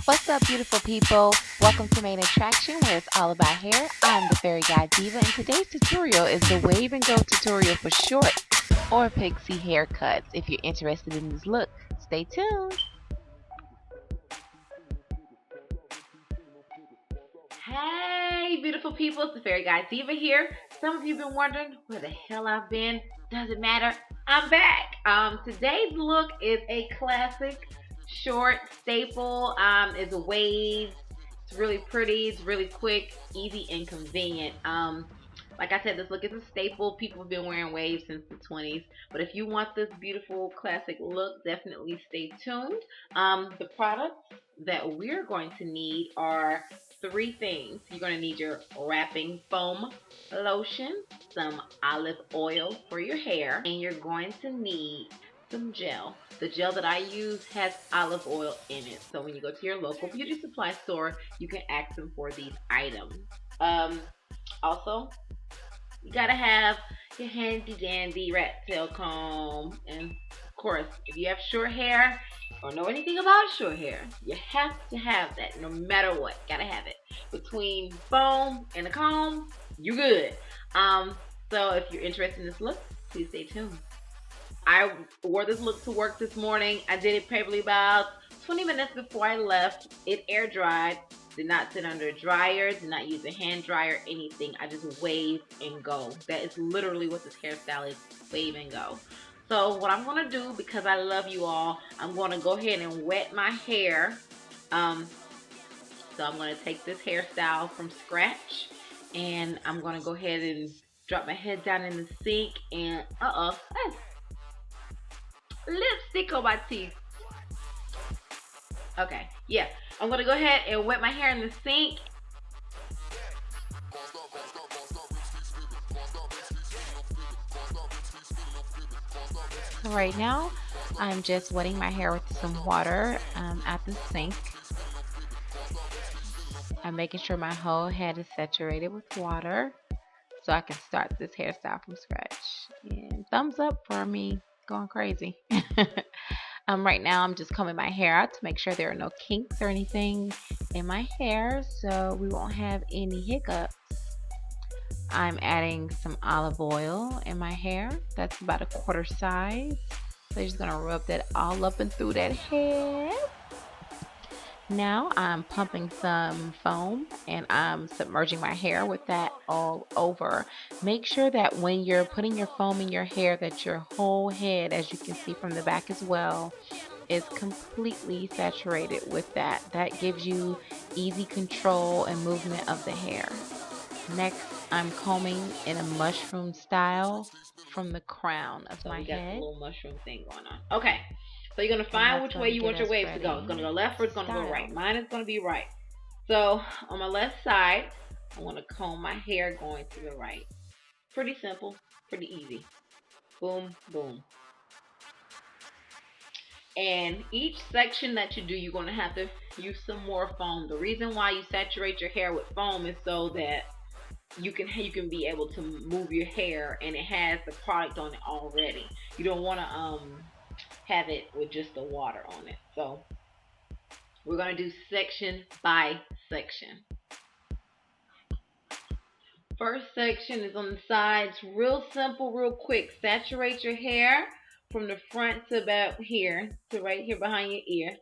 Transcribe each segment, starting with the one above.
What's up, beautiful people? Welcome to Main Attraction, where it's all about hair. I'm the Fairy Guy Diva, and today's tutorial is the Wave and Go tutorial for short or pixie haircuts. If you're interested in this look, stay tuned. Hey, beautiful people, it's the Fairy Guy Diva here. Some of you have been wondering where the hell I've been. Doesn't matter. I'm back. Today's look is a classic short staple. It's a wave. It's really pretty. It's really quick, easy, and convenient. Like I said, this look is a staple. People have been wearing waves since the 20s. But if you want this beautiful classic look, definitely stay tuned. The products that we're going to need are three things. You're going to need your wrapping foam lotion, some olive oil for your hair, and you're going to need some gel. The gel that I use has olive oil in it. So when you go to your local beauty supply store, you can ask them for these items. Also, you gotta have your handy dandy rat tail comb, and of course, if you have short hair or know anything about short hair, you have to have that no matter what. Gotta have it. Between foam and a comb, you good. So if you're interested in this look, please stay tuned. I wore this look to work this morning. I did it probably about 20 minutes before I left. It air dried. Did not sit under a dryer. Did not use a hand dryer, anything. I just wave and go. That is literally what this hairstyle is. Wave and go. So what I'm going to do, because I love you all, I'm going to go ahead and wet my hair. So I'm going to take this hairstyle from scratch. And I'm going to go ahead and drop my head down in the sink. And, lipstick on my teeth. Okay, yeah. I'm gonna go ahead and wet my hair in the sink. Right now, I'm just wetting my hair with some water at the sink. I'm making sure my whole head is saturated with water so I can start this hairstyle from scratch. And thumbs up for me going crazy. Right now I'm just combing my hair out to make sure there are no kinks or anything in my hair so we won't have any hiccups. I'm adding some olive oil in my hair. That's about a quarter size. So you're just gonna rub that all up and through that hair. Now I'm pumping some foam and I'm submerging my hair with that all over. Make sure that when you're putting your foam in your hair that your whole head, as you can see from the back as well, is completely saturated with that. That gives you easy control and movement of the hair. Next, I'm combing in a mushroom style from the crown of my head. So we got the little mushroom thing going on. Okay. So you're going to find which way you want your waves to go. It's going to go left or it's going to go right. Mine is going to be right. So on my left side, I want to comb my hair going to the right. Pretty simple. Pretty easy. Boom, boom. And each section that you do, you're going to have to use some more foam. The reason why you saturate your hair with foam is so that you can be able to move your hair and it has the product on it already. You don't want to have it with just the water on it. So we're going to do section by section. First section is on the sides. Real simple, real quick. Saturate your hair from the front to about here, to right here behind your ear.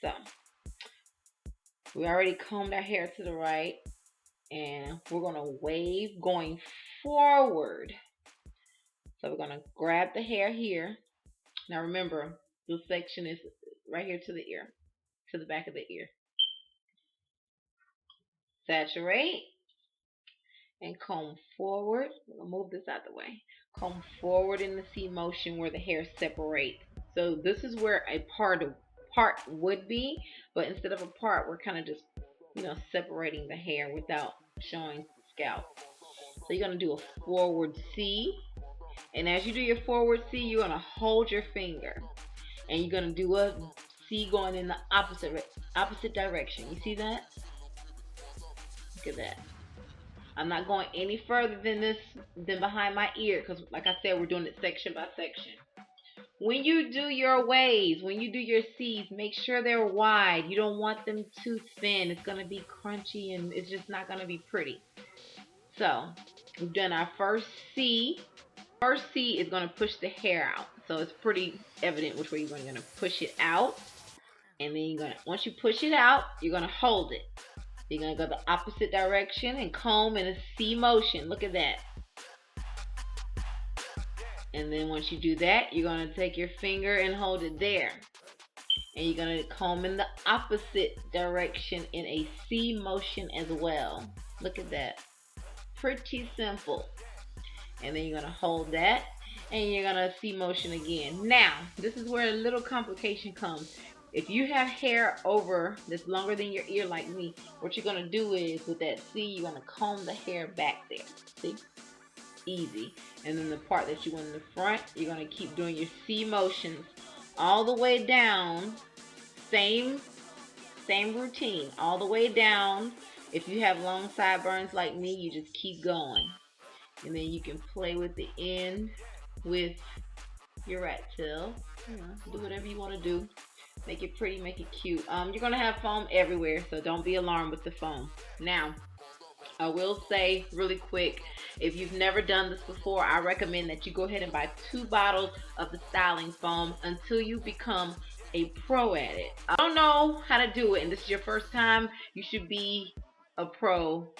So we already combed our hair to the right, and we're going to wave going forward. So we're going to grab the hair here. Now remember, this section is right here to the ear, to the back of the ear. Saturate and comb forward. We're going to move this out of the way. Comb forward in the C motion where the hair separates. So this is where a part would be, but instead of a part, we're kind of just, separating the hair without showing the scalp. So you're going to do a forward C. And as you do your forward C, you're going to hold your finger. And you're going to do a C going in the opposite direction. You see that? Look at that. I'm not going any further than behind my ear, because like I said, we're doing it section by section. When you do your waves, when you do your C's, make sure they're wide. You don't want them too thin. It's going to be crunchy and it's just not going to be pretty. So we've done our first C. First C is going to push the hair out. So it's pretty evident which way you're going to push it out. And then once you push it out, you're going to hold it. You're going to go the opposite direction and comb in a C motion. Look at that. And then once you do that, you're going to take your finger and hold it there. And you're going to comb in the opposite direction in a C motion as well. Look at that. Pretty simple. And then you're going to hold that. And you're going to C motion again. Now, this is where a little complication comes. If you have hair over that's longer than your ear like me, what you're going to do is with that C, you're going to comb the hair back there. See? Easy. And then the part that you want in the front, you're going to keep doing your C motions all the way down. Same routine all the way down. If you have long sideburns like me, you just keep going. And then you can play with the end with your rat tail. Do whatever you want to do. Make it pretty, make it cute. You're going to have foam everywhere, so don't be alarmed with the foam. Now, I will say really quick, if you've never done this before, I recommend that you go ahead and buy 2 bottles of the styling foam until you become a pro at it. I don't know how to do it, and this is your first time, you should be a pro,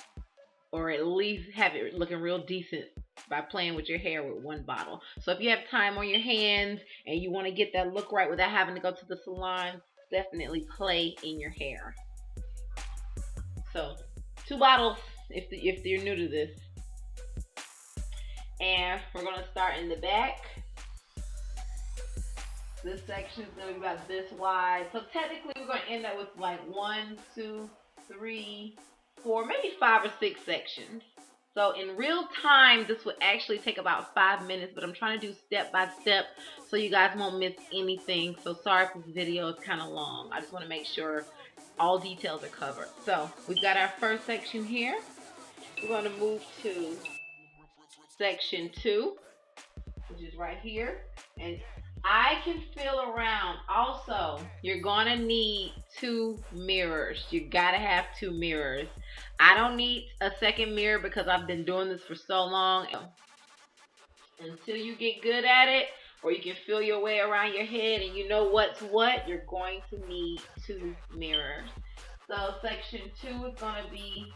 or at least have it looking real decent by playing with your hair with 1 bottle. So if you have time on your hands and you want to get that look right without having to go to the salon, definitely play in your hair. So 2 bottles if you're new to this. And we're going to start in the back. This section is going to be about this wide. So technically we're going to end up with like 1, 2, 3, 4, maybe 5 or 6 sections. So in real time, this would actually take about 5 minutes, but I'm trying to do step by step so you guys won't miss anything. So sorry if this video is kind of long. I just want to make sure all details are covered. So we've got our first section here. We're going to move to section 2, which is right here. And I can feel around. Also, you're going to need 2 mirrors. You got to have 2 mirrors. I don't need a second mirror because I've been doing this for so long. Until you get good at it, or you can feel your way around your head and you know what's what, you're going to need 2 mirrors. So section 2 is going to be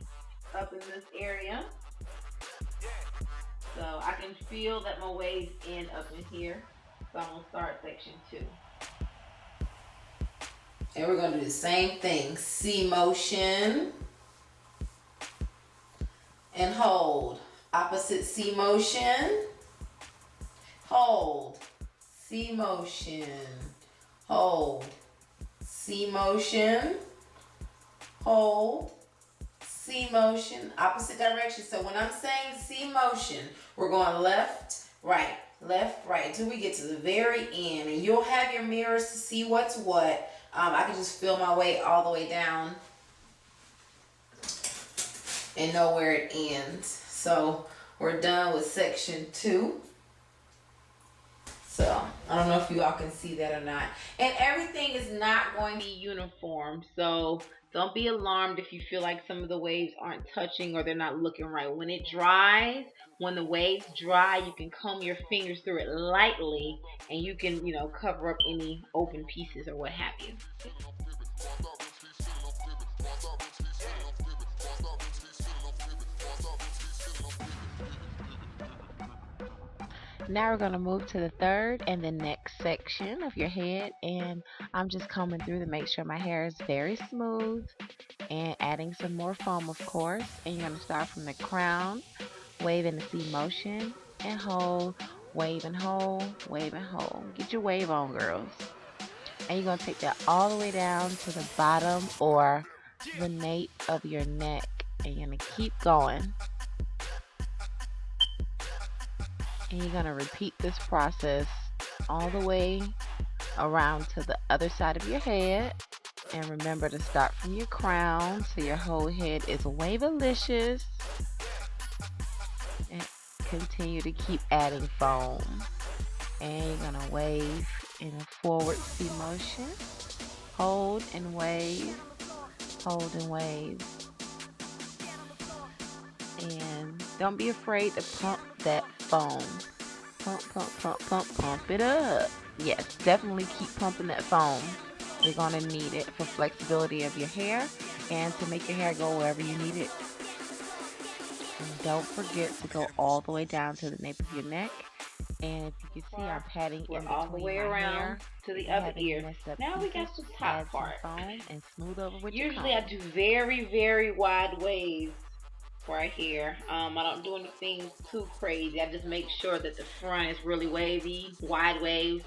up in this area. So I can feel that my waves end up in here. So I'm going to start section 2. And we're going to do the same thing. C motion. And hold. Opposite C motion. Hold. C motion. Hold. C motion. Hold. C motion. Opposite direction. So when I'm saying C motion, we're going left, right, until we get to the very end. And you'll have your mirrors to see what's what. I can just feel my way all the way down and know where it ends. So we're done with section 2. So I don't know if you all can see that or not. And everything is not going to be uniform. So don't be alarmed if you feel like some of the waves aren't touching or they're not looking right. When it dries, when the waves dry, you can comb your fingers through it lightly and you can, cover up any open pieces or what have you. Now we're going to move to the third and the next section of your head, and I'm just combing through to make sure my hair is very smooth and adding some more foam, of course. And you're going to start from the crown, wave in the C motion, and hold, wave and hold, wave and hold. Get your wave on, girls. And you're going to take that all the way down to the bottom or the nape of your neck, and you're going to keep going. And you're going to repeat this process all the way around to the other side of your head. And remember to start from your crown so your whole head is wavelicious. And continue to keep adding foam. And you're gonna wave in a forward C motion. Hold and wave, hold and wave. And don't be afraid to pump that foam. Pump, pump, pump, pump, pump it up. Yes, definitely keep pumping that foam. You're gonna need it for flexibility of your hair and to make your hair go wherever you need it. And don't forget to go all the way down to the nape of your neck. And if you can see, I'm patting We're in all the between way my around hair. to the If you other have any ear. messed up Now we pieces, got the just top add some part. foam and smooth over with your Usually comb. I do very, very wide waves right here. I don't do anything too crazy. I just make sure that the front is really wavy, wide waves,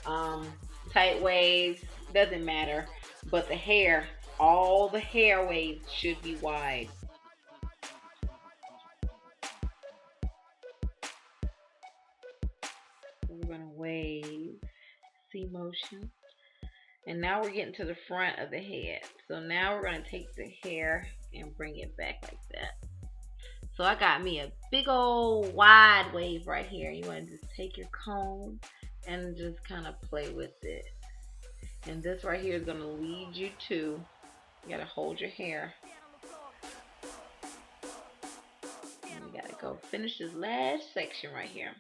tight waves, doesn't matter. But the hair, all the hair waves should be wide. So we're gonna wave, C motion. And now we're getting to the front of the head. So now we're gonna take the hair and bring it back like that. So I got me a big old wide wave right here. You want to just take your comb and just kind of play with it. And this right here is going to lead you to, you got to hold your hair. And you got to go finish this last section right here.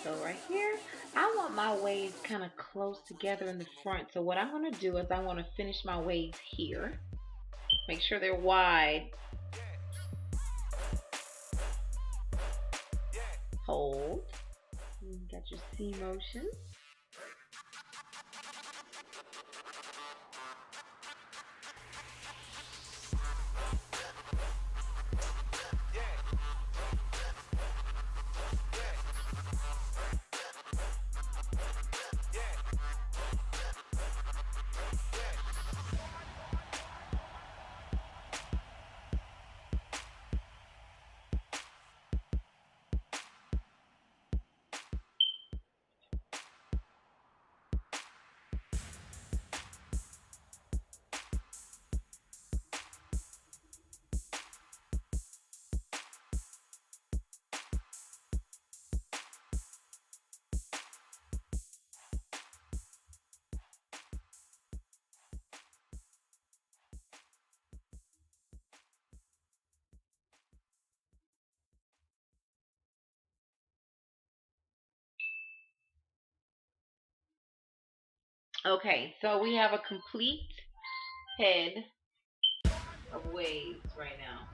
So right here, I want my waves kind of close together in the front. So what I'm going to do is I want to finish my waves here. Make sure they're wide. Hold. You got your C motion. Okay, so we have a complete head of waves right now.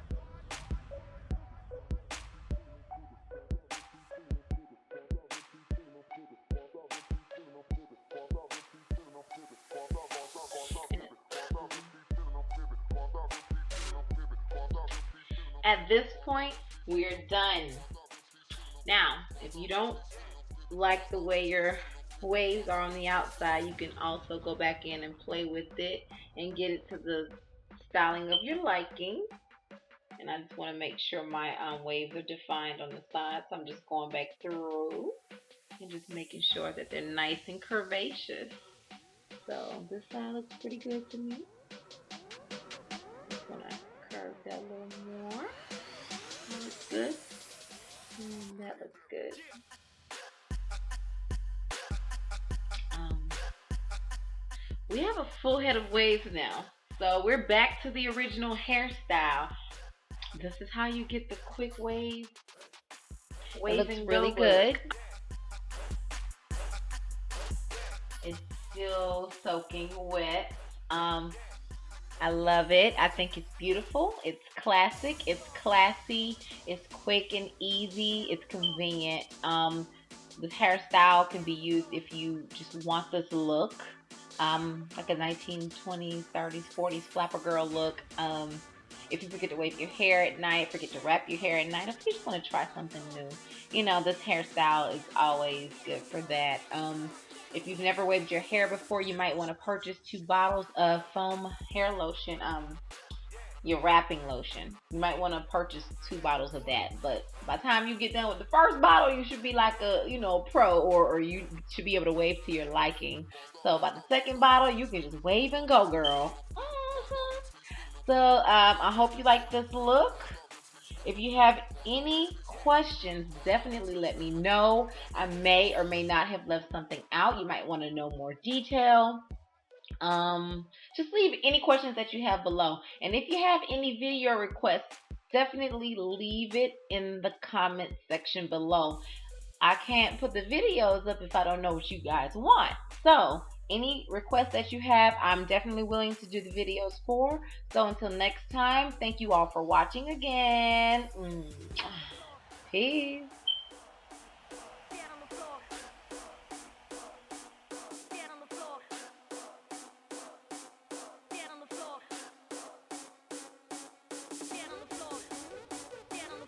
At this point, we're done. Now, if you don't like the way your waves are on the outside, you can also go back in and play with it and get it to the styling of your liking. And I just want to make sure my waves are defined on the sides. So I'm just going back through and just making sure that they're nice and curvaceous. So this side looks pretty good to me. Just gonna curve that a little more. That looks good. And that looks good. We have a full head of waves now. So we're back to the original hairstyle. This is how you get the quick wave. It looks really good. It's still soaking wet. I love it. I think it's beautiful. It's classic. It's classy. It's quick and easy. It's convenient. This hairstyle can be used if you just want this look, like a 1920s, 30s, 40s flapper girl look. If you forget to wave your hair at night, forget to wrap your hair at night, if you just want to try something new, this hairstyle is always good for that. If you've never waved your hair before, you might want to purchase 2 bottles of foam hair lotion. your wrapping lotion. You might want to purchase 2 bottles of that, but by the time you get done with the first bottle, you should be like a, pro, or you should be able to wave to your liking. So by the second bottle, you can just wave and go, girl. So I hope you like this look. If you have any questions, definitely let me know. I may or may not have left something out. You might want to know more detail. Just leave any questions that you have below. And if you have any video requests, definitely leave it in the comment section below. I can't put the videos up if I don't know what you guys want. So any requests that you have, I'm definitely willing to do the videos for. So until next time, thank you all for watching again. Peace.